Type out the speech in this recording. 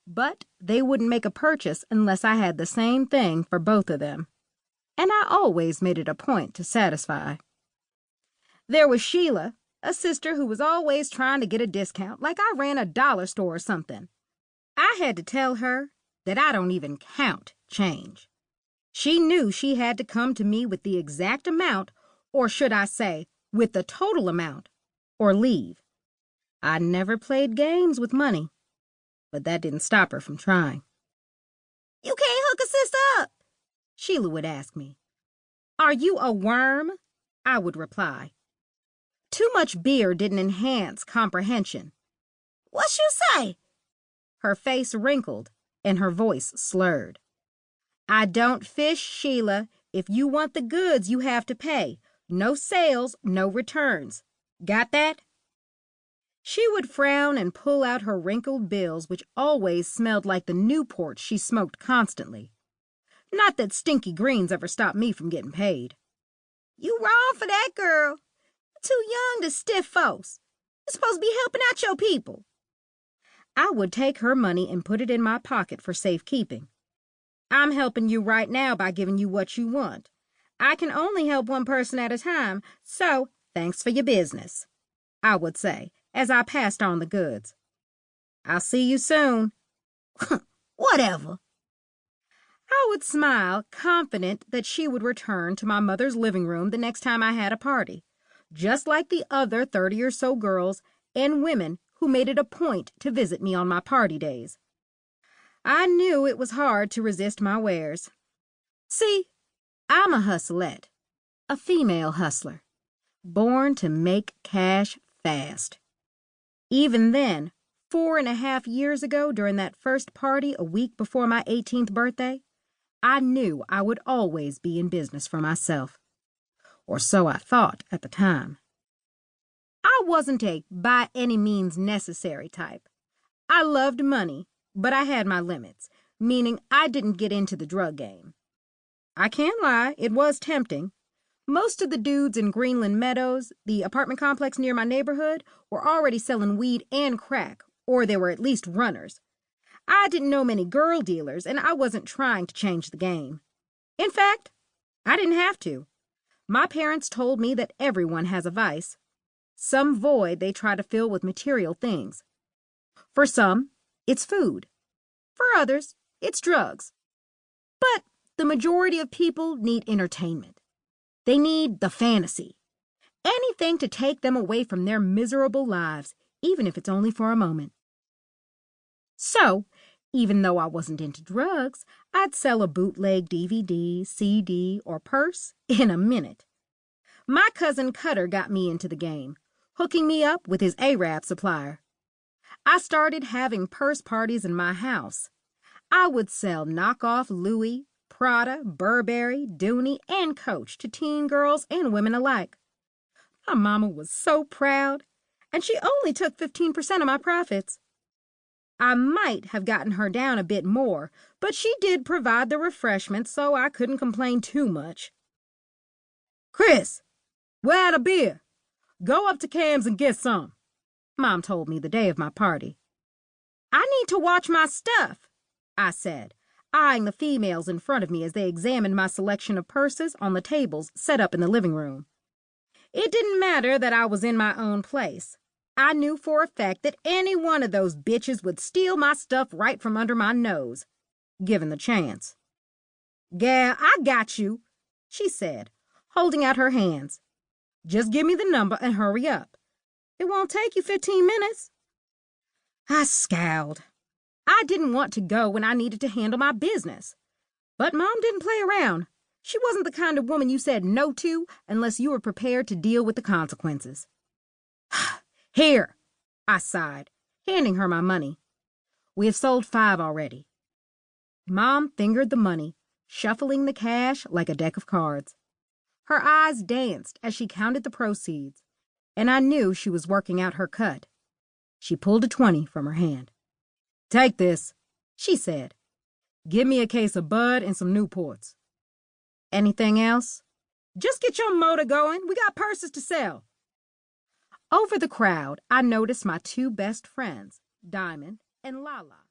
but they wouldn't make a purchase unless I had the same thing for both of them, and I always made it a point to satisfy. There was Sheila, a sister who was always trying to get a discount, like I ran a dollar store or something. I had to tell her that I don't even count change. She knew she had to come to me with the exact amount, or should I say, with the total amount, or leave. I never played games with money, but that didn't stop her from trying. "You can't hook a sister up," Sheila would ask me. "Are you a worm?" I would reply. Too much beer didn't enhance comprehension. "What you say?" Her face wrinkled and her voice slurred. "I don't fish, Sheila. If you want the goods, you have to pay. No sales, no returns. Got that?" She would frown and pull out her wrinkled bills, which always smelled like the Newport she smoked constantly. Not that stinky greens ever stopped me from getting paid. "You wrong for that, girl. You're too young to stiff folks. You're supposed to be helping out your people." I would take her money and put it in my pocket for safekeeping. "I'm helping you right now by giving you what you want. I can only help one person at a time, so thanks for your business," I would say, as I passed on the goods. "I'll see you soon." "Whatever." I would smile, confident that she would return to my mother's living room the next time I had a party, just like the other 30 or so girls and women who made it a point to visit me on my party days. I knew it was hard to resist my wares. See, I'm a hustlette, a female hustler, born to make cash fast. Even then, 4.5 years ago, during that first party a week before my 18th birthday, I knew I would always be in business for myself. Or so I thought at the time. I wasn't a by any means necessary type. I loved money, but I had my limits, meaning I didn't get into the drug game. I can't lie, it was tempting. Most of the dudes in Greenland Meadows, the apartment complex near my neighborhood, were already selling weed and crack, or they were at least runners. I didn't know many girl dealers, and I wasn't trying to change the game. In fact, I didn't have to. My parents told me that everyone has a vice. Some void they try to fill with material things. For some, it's food. For others, it's drugs. But the majority of people need entertainment. They need the fantasy. Anything to take them away from their miserable lives, even if it's only for a moment. So, even though I wasn't into drugs, I'd sell a bootleg DVD, CD, or purse in a minute. My cousin Cutter got me into the game, hooking me up with his Arab supplier. I started having purse parties in my house. I would sell knockoff Louis, Prada, Burberry, Dooney, and Coach to teen girls and women alike. My mama was so proud, and she only took 15% of my profits. I might have gotten her down a bit more, but she did provide the refreshments, so I couldn't complain too much. "Chris, we're out of beer. Go up to Cam's and get some," Mom told me the day of my party. "I need to watch my stuff," I said, eyeing the females in front of me as they examined my selection of purses on the tables set up in the living room. It didn't matter that I was in my own place. I knew for a fact that any one of those bitches would steal my stuff right from under my nose, given the chance. "Gal, I got you," she said, holding out her hands. "Just give me the number and hurry up. It won't take you 15 minutes. I scowled. I didn't want to go when I needed to handle my business. But Mom didn't play around. She wasn't the kind of woman you said no to unless you were prepared to deal with the consequences. "Here," I sighed, handing her my money. "We have sold 5 already." Mom fingered the money, shuffling the cash like a deck of cards. Her eyes danced as she counted the proceeds, and I knew she was working out her cut. She pulled a 20 from her hand. "Take this," she said. "Give me a case of Bud and some Newports." "Anything else?" "Just get your motor going. We got purses to sell." Over the crowd, I noticed my 2 best friends, Diamond and Lala.